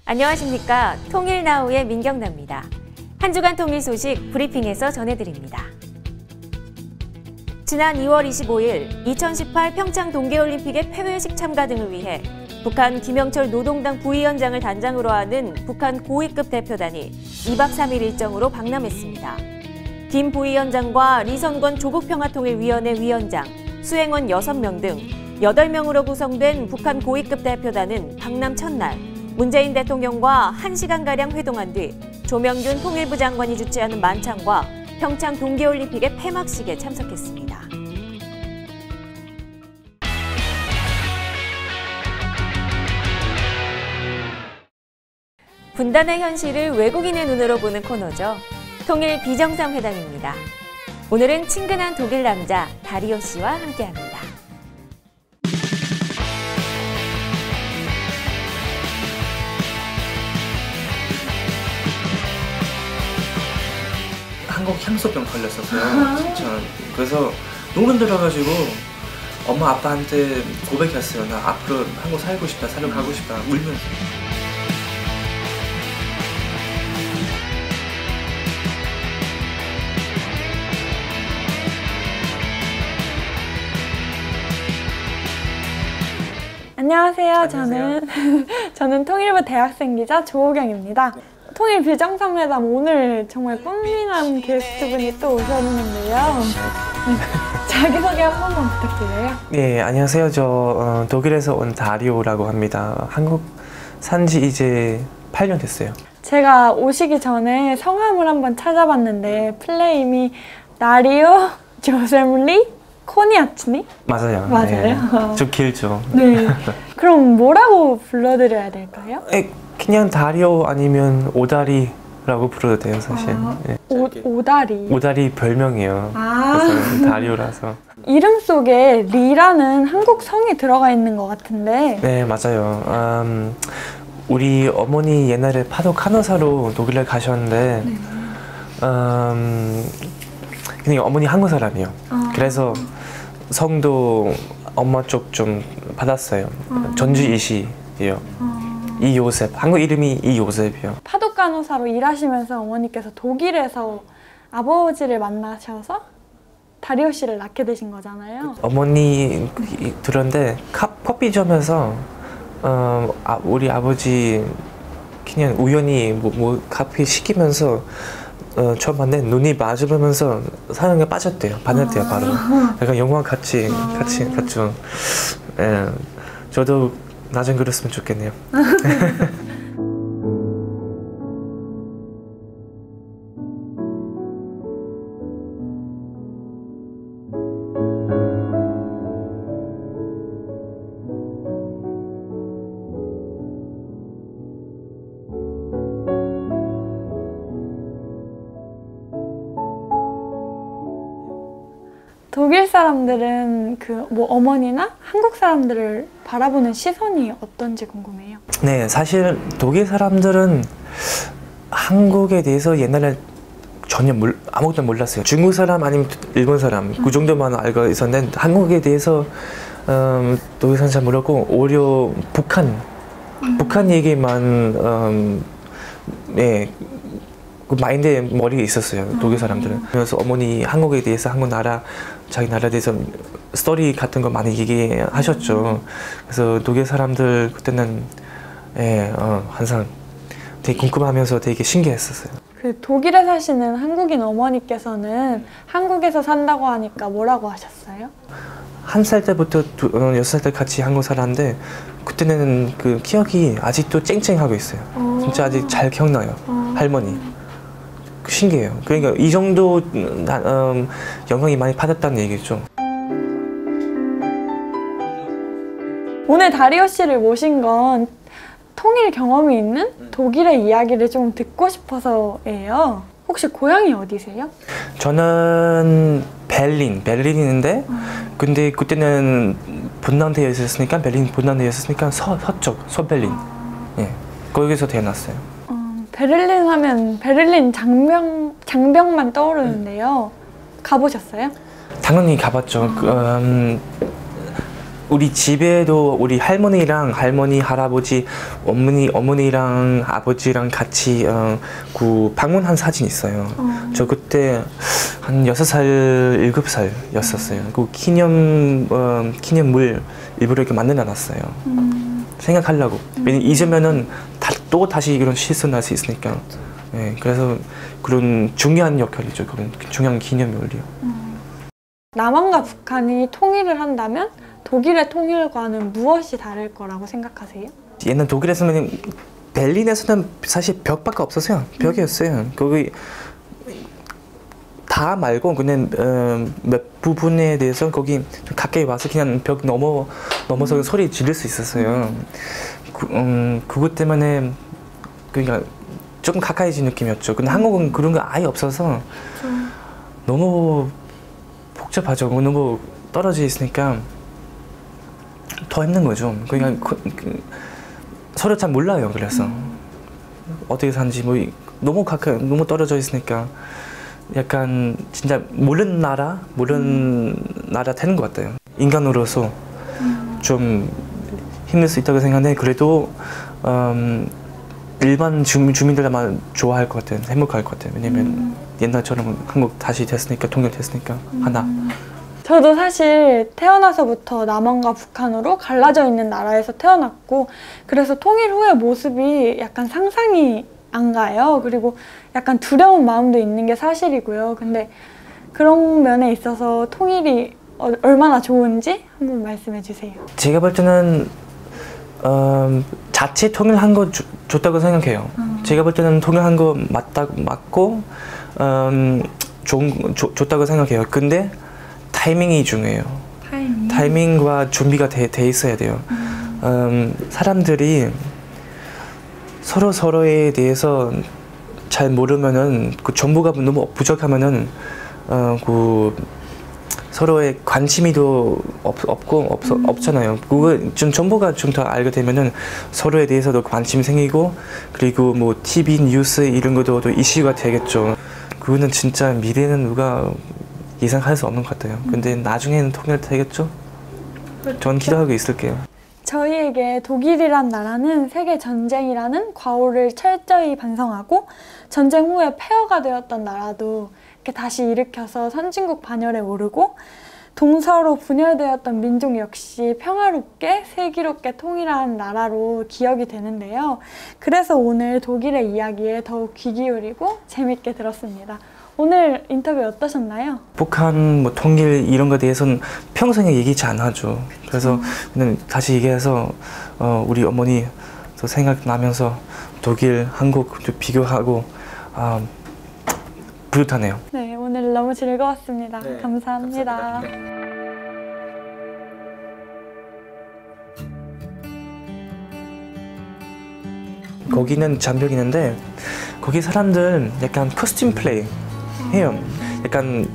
안녕하십니까. 통일나우의 민경나입니다. 한 주간 통일 소식 브리핑에서 전해드립니다. 지난 2월 25일 2018 평창 동계올림픽의 폐회식 참가 등을 위해 북한 김영철 노동당 부위원장을 단장으로 하는 북한 고위급 대표단이 2박 3일 일정으로 박람했습니다. 김 부위원장과 리선권 조국평화통일위원회 위원장, 수행원 6명 등 8명으로 구성된 북한 고위급 대표단은 박람 첫날 문재인 대통령과 1시간가량 회동한 뒤 조명균 통일부 장관이 주최하는 만찬과 평창 동계올림픽의 폐막식에 참석했습니다. 분단의 현실을 외국인의 눈으로 보는 코너죠. 통일 비정상회담입니다. 오늘은 친근한 독일 남자 다리오 씨와 함께합니다. 한국 향수병 걸렸었어요. 진짜. 그래서 너무 힘들어가지고 엄마 아빠한테 고백했어요. 나 앞으로 한국 살고 싶다, 살러 가고 싶다, 울면서. 안녕하세요. 저는 통일부 대학생 기자 조호경입니다. 통일 비정상회담 오늘 정말 꽃미남 게스트분이 또 오셨는데요. 자기소개 한 번만 부탁드려요. 네, 안녕하세요. 저 독일에서 온 다리오라고 합니다. 한국 산지 이제 8년 됐어요. 제가 오시기 전에 성함을 한번 찾아봤는데 플레임이 나리오 조셈리 코니아츠니? 맞아요. 맞아요. 네. 좀 길죠. 네. 그럼 뭐라고 불러드려야 될까요? 그냥 다리오 아니면 오다리라고 불러도 돼요, 사실. 네. 오다리. 오다리 별명이에요. 그래서 다리오라서. 이름 속에 리라는 한국 성이 들어가 있는 것 같은데. 네, 맞아요. 우리 어머니 옛날에 파독 간호사로 독일에 가셨는데 그냥 어머니 한국 사람이에요. 그래서 성도 엄마 쪽 좀 받았어요. 전주 이시예요. 이요셉. 한국 이름이 이요셉이요. 파독 간호사로 일하시면서 어머니께서 독일에서 아버지를 만나셔서 다리오 씨를 낳게 되신 거잖아요. 어머니 들었는데 커피점에서 우리 아버지 그냥 우연히 뭐 커피 시키면서 처음 봤는데 눈이 마주보면서 사랑에 빠졌대요. 반했대요, 바로. 그러니까 영화 같이 갔죠. 예, 저도 나중에 그랬으면 좋겠네요. 독일 사람들은 뭐 어머니나 한국 사람들을 바라보는 시선이 어떤지 궁금해요. 네, 사실 독일 사람들은 한국에 대해서 옛날에 전혀 아무것도 몰랐어요. 중국 사람 아니면 일본 사람 그 정도만 알고 있었는데 한국에 대해서 독일 사람 잘 몰랐고 오히려 북한 얘기만 네, 그 마인드에 머리에 있었어요. 독일 사람들은. 그래서 어머니 한국에 대해서 한국 나라 자기 나라에 대해서 스토리 같은 거 많이 얘기하셨죠. 그래서 독일 사람들 그때는 항상 되게 궁금하면서 되게 신기했었어요. 그 독일에 사시는 한국인 어머니께서는 한국에서 산다고 하니까 뭐라고 하셨어요? 1살 때부터 6살 때 같이 한국 살았는데 그때는 그 기억이 아직도 쨍쨍하고 있어요. 진짜 아직 잘 기억나요. 할머니. 신기해요. 그러니까 이 정도 영향이 많이 받았다는 얘기죠. 오늘 다리오 씨를 모신 건 통일 경험이 있는 독일의 이야기를 좀 듣고 싶어서예요. 혹시 고향이 어디세요? 저는 베를린인데 근데 그때는 분단되어 있었으니까 베를린 분단되어 있었으니까 서쪽 서베를린 예, 거기서 태어났어요. 베를린 하면 베를린 장벽만 떠오르는데요. 가보셨어요? 당연히 가봤죠. 우리 집에도 우리 할머니랑 할아버지, 어머니랑 아버지랑 같이 그 방문한 사진 있어요. 저 그때 한 6살, 7살이었었어요. 그 기념물 일부러 이렇게 만들어 놨어요. 생각하려고. 왜냐면 잊으면은 또 다시 이런 실수 날 수 있으니까. 네, 그래서 그런 중요한 역할이죠. 그런 중요한 기념물이요. 남한과 북한이 통일을 한다면 독일의 통일과는 무엇이 다를 거라고 생각하세요? 옛날 독일에서는 베를린에서는 사실 벽밖에 없었어요. 벽이었어요. 거기 다 말고 그냥 몇 부분에 대해서 거기 좀 가까이 와서 그냥 벽 넘어서 소리 지를 수 있었어요. 그것 때문에 그러니까 조금 가까이진 느낌이었죠. 근데 한국은 그런 거 아예 없어서 너무 복잡하죠. 너무 떨어져 있으니까 더 힘든 거죠. 그러니까 서로 잘 몰라요. 그래서 어떻게 사는지 뭐 너무 가까이, 너무 떨어져 있으니까 약간 진짜 모르는 나라 되는 것 같아요. 인간으로서 좀 힘들 수 있다고 생각하는데 그래도 일반 주민들만 좋아할 것 같아요. 행복할 것 같아요. 왜냐면 옛날처럼 한국 다시 됐으니까, 통일됐으니까 하나. 저도 사실 태어나서부터 남한과 북한으로 갈라져 있는 나라에서 태어났고 그래서 통일 후의 모습이 약간 상상이 안 가요. 그리고 약간 두려운 마음도 있는 게 사실이고요. 근데 그런 면에 있어서 통일이 얼마나 좋은지 한번 말씀해 주세요. 제가 볼 때는 자체 통일한 거 좋다고 생각해요. 제가 볼 때는 통일한 거 맞고 좋다고 생각해요. 근데 타이밍이 중요해요. 타이밍과 준비가 돼 있어야 돼요. 사람들이 서로에 대해서 잘 모르면은 그 정보가 너무 부족하면은 그 서로의 관심이도 없잖아요. 그거 좀 정보가 좀 더 알게 되면은 서로에 대해서도 관심이 생기고 그리고 뭐 TV 뉴스 이런 것도 또 이슈가 되겠죠. 그거는 진짜 미래는 누가 예상할 수 없는 것 같아요. 근데 나중에는 통일되겠죠? 전 기도하고 있을게요. 저희에게 독일이란 나라는 세계 전쟁이라는 과오를 철저히 반성하고 전쟁 후에 폐허가 되었던 나라도 이렇게 다시 일으켜서 선진국 반열에 오르고 동서로 분열되었던 민족 역시 평화롭게 슬기롭게 통일한 나라로 기억이 되는데요. 그래서 오늘 독일의 이야기에 더욱 귀 기울이고 재밌게 들었습니다. 오늘 인터뷰 어떠셨나요? 북한 뭐 통일 이런 거에 대해서는 평생에 얘기 잘 안 하죠. 그래서 그냥 다시 얘기해서 우리 어머니 생각나면서 독일, 한국 비교하고 뿌듯하네요. 네, 오늘 너무 즐거웠습니다. 네, 감사합니다. 감사합니다. 거기는 장벽이 있는데 거기 사람들 약간 코스튬 플레이 해요. 약간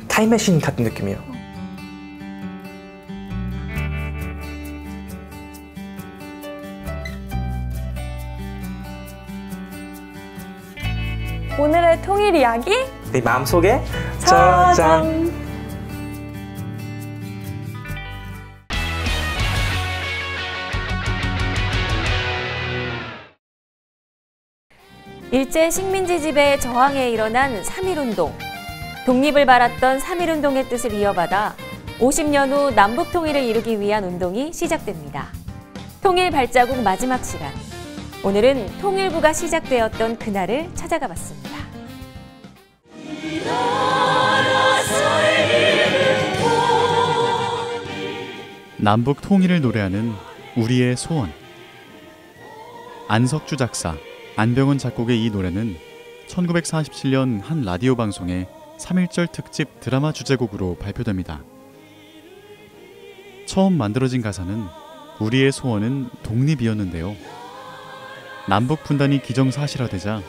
타임머신 같은 느낌이에요. 오늘의 통일 이야기 내 마음속에 저장. 일제 식민지 지배에 저항해 일어난 3.1운동. 독립을 바랐던 3.1운동의 뜻을 이어받아 50년 후 남북 통일을 이루기 위한 운동이 시작됩니다. 통일 발자국 마지막 시간. 오늘은 통일부가 시작되었던 그날을 찾아가 봤습니다. 남북 통일을 노래하는 우리의 소원. 안석주 작사, 안병헌 작곡의 이 노래는 1947년 한 라디오 방송의 3.1절 특집 드라마 주제곡으로 발표됩니다. 처음 만들어진 가사는 우리의 소원은 독립이었는데요. 남북 분단이 기정사실화되자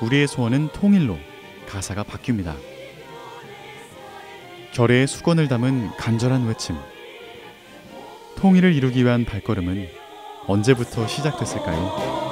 우리의 소원은 통일로 가사가 바뀝니다. 결의의 수건을 담은 간절한 외침. 통일을 이루기 위한 발걸음은 언제부터 시작됐을까요?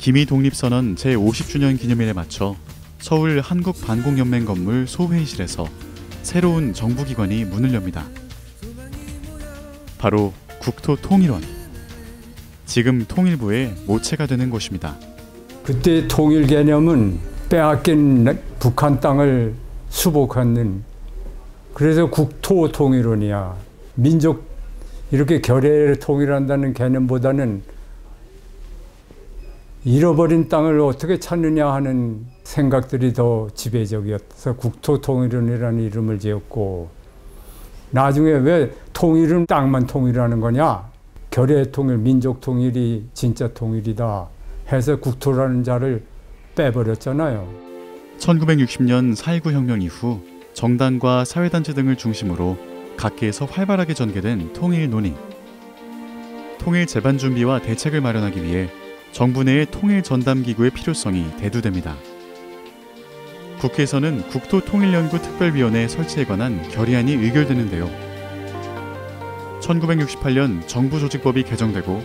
기미 독립선언 제50주년 기념일에 맞춰 서울 한국반공연맹 건물 소회의실에서 새로운 정부기관이 문을 엽니다. 바로 국토통일원. 지금 통일부의 모체가 되는 곳입니다. 그때 통일 개념은 빼앗긴 북한 땅을 수복하는, 그래서 국토통일원이야. 민족 이렇게 결의를 통일한다는 개념보다는 잃어버린 땅을 어떻게 찾느냐 하는 생각들이 더 지배적이었어서 국토통일원이라는 이름을 지었고, 나중에 왜 통일은 땅만 통일하는 거냐? 결의 통일, 민족 통일이 진짜 통일이다 해서 국토라는 자를 빼버렸잖아요. 1960년 4.19 혁명 이후 정당과 사회단체 등을 중심으로 각계에서 활발하게 전개된 통일 논의. 통일 재반 준비와 대책을 마련하기 위해 정부 내의 통일 전담기구의 필요성이 대두됩니다. 국회에서는 국토통일연구 특별위원회 설치에 관한 결의안이 의결되는데요. 1968년 정부조직법이 개정되고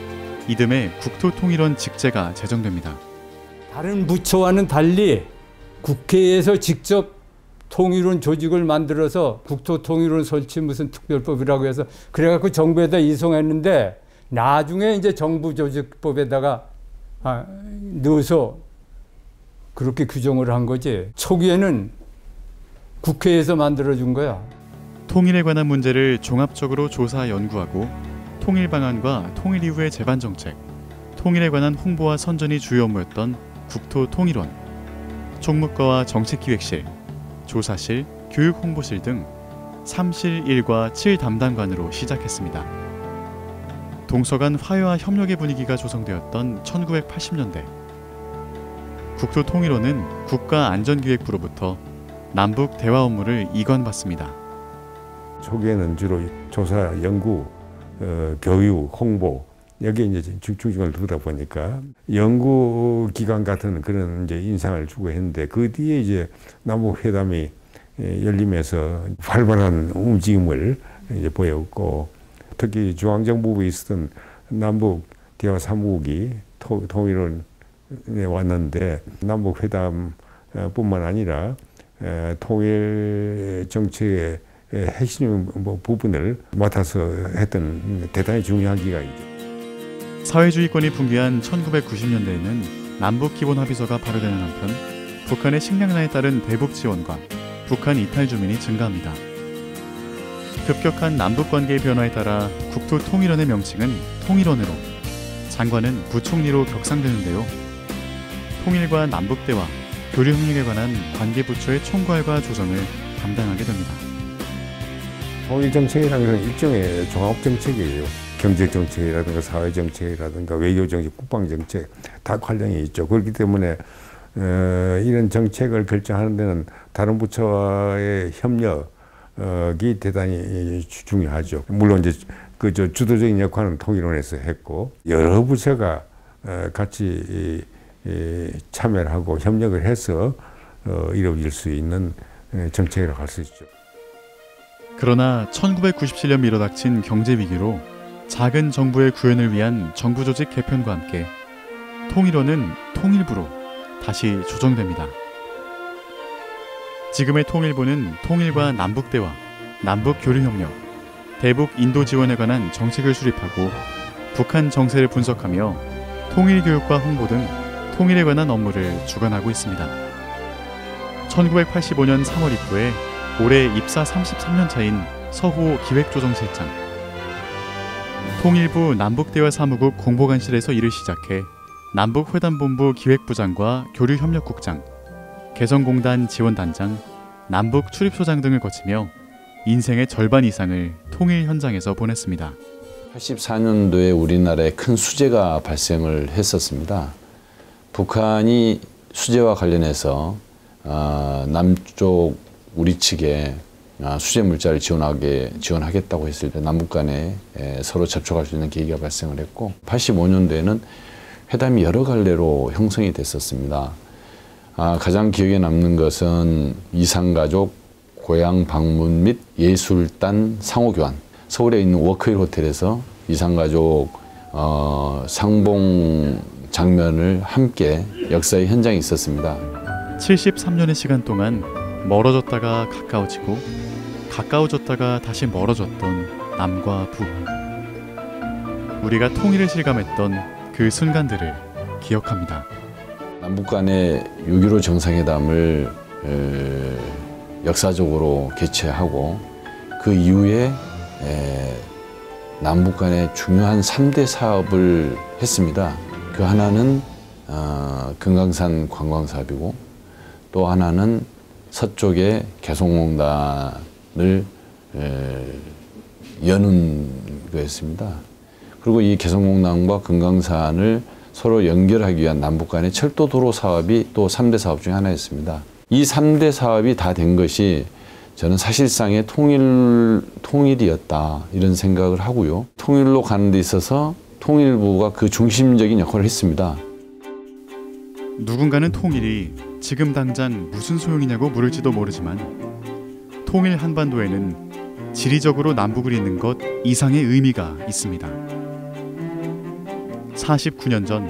이듬해 국토통일원 직제가 제정됩니다. 다른 부처와는 달리 국회에서 직접 통일원 조직을 만들어서 국토통일원 설치 무슨 특별법이라고 해서 그래갖고 정부에다 이송했는데, 나중에 이제 정부조직법에다가 넣어서 그렇게 규정을 한 거지. 초기에는 국회에서 만들어준 거야. 통일에 관한 문제를 종합적으로 조사 연구하고 통일 방안과 통일 이후의 재반 정책, 통일에 관한 홍보와 선전이 주요 업무였던 국토통일원. 총무과와 정책기획실, 조사실, 교육홍보실 등 3실 1과 7 담당관으로 시작했습니다. 동서간 화해와 협력의 분위기가 조성되었던 1980년대. 국토통일원은 국가안전기획부로부터 남북 대화 업무를 이관받습니다. 초기에는 주로 조사, 연구, 교육, 홍보 여기에 이제 중점을 두다 보니까 연구기관 같은 그런 이제 인상을 주고 했는데, 그 뒤에 이제 남북 회담이 열리면서 활발한 움직임을 이제 보였고, 특히 중앙정부부에 있었던 남북 대화 사무국이 통일원에 왔는데, 남북 회담뿐만 아니라 통일 정책의 핵심 부분을 맡아서 했던 대단히 중요한 기관이죠. 사회주의권이 붕괴한 1990년대에는 남북기본합의서가 발효되는 한편 북한의 식량난에 따른 대북 지원과 북한 이탈 주민이 증가합니다. 급격한 남북관계의 변화에 따라 국토통일원의 명칭은 통일원으로, 장관은 부총리로 격상되는데요. 통일과 남북대화, 교류협력에 관한 관계부처의 총괄과 조정을 담당하게 됩니다. 통일정책이라는 것은 일종의 종합정책이에요. 경제정책이라든가 사회정책이라든가 외교정책, 국방정책 다 관련이 있죠. 그렇기 때문에 이런 정책을 결정하는 데는 다른 부처와의 협력이 대단히 중요하죠. 물론 이제 그 주도적인 역할은 통일원에서 했고, 여러 부처가 같이 참여를 하고 협력을 해서 이루어질 수 있는 정책이라고 할 수 있죠. 그러나 1997년 밀어닥친 경제위기로 작은 정부의 구현을 위한 정부조직 개편과 함께 통일원은 통일부로 다시 조정됩니다. 지금의 통일부는 통일과 남북대화, 남북교류협력, 대북 인도 지원에 관한 정책을 수립하고 북한 정세를 분석하며 통일교육과 홍보 등 통일에 관한 업무를 주관하고 있습니다. 1985년 3월 입구에 올해 입사 33년 차인 서호 기획조정실장, 통일부 남북대화사무국 공보관실에서 일을 시작해 남북회담본부 기획부장과 교류협력국장, 개성공단 지원단장, 남북출입소장 등을 거치며 인생의 절반 이상을 통일 현장에서 보냈습니다. 84년도에 우리나라에 큰 수재가 발생을 했었습니다. 북한이 수재와 관련해서 남쪽 우리 측에 수재 물자를 지원하겠다고 했을 때 남북 간에 서로 접촉할 수 있는 계기가 발생을 했고, 85년도에는 회담이 여러 갈래로 형성이 됐었습니다. 가장 기억에 남는 것은 이산가족 고향 방문 및 예술단 상호교환. 서울에 있는 워크힐 호텔에서 이산가족 상봉 장면을 함께 역사의 현장에 있었습니다. 73년의 시간 동안 멀어졌다가 가까워지고 가까워졌다가 다시 멀어졌던 남과 북. 우리가 통일을 실감했던 그 순간들을 기억합니다. 남북 간의 6.15 정상회담을 역사적으로 개최하고 그 이후에 남북 간의 중요한 3대 사업을 했습니다. 그 하나는 금강산 관광사업이고 또 하나는 서쪽의 개성공단을 여는 거였습니다. 그리고 이 개성공단과 금강산을 서로 연결하기 위한 남북 간의 철도 도로 사업이 또 3대 사업 중에 하나였습니다. 이 3대 사업이 다 된 것이 저는 사실상의 통일이었다 이런 생각을 하고요. 통일로 가는 데 있어서 통일부가 그 중심적인 역할을 했습니다. 누군가는 통일이 지금 당장 무슨 소용이냐고 물을지도 모르지만 통일 한반도에는 지리적으로 남북을 잇는 것 이상의 의미가 있습니다. 49년 전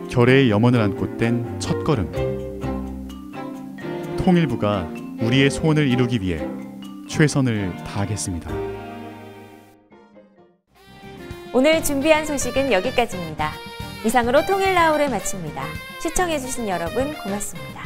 결의의 염원을 안고 뗀 첫걸음. 통일부가 우리의 소원을 이루기 위해 최선을 다하겠습니다. 오늘 준비한 소식은 여기까지입니다. 이상으로 통일나우를 마칩니다. 시청해주신 여러분 고맙습니다.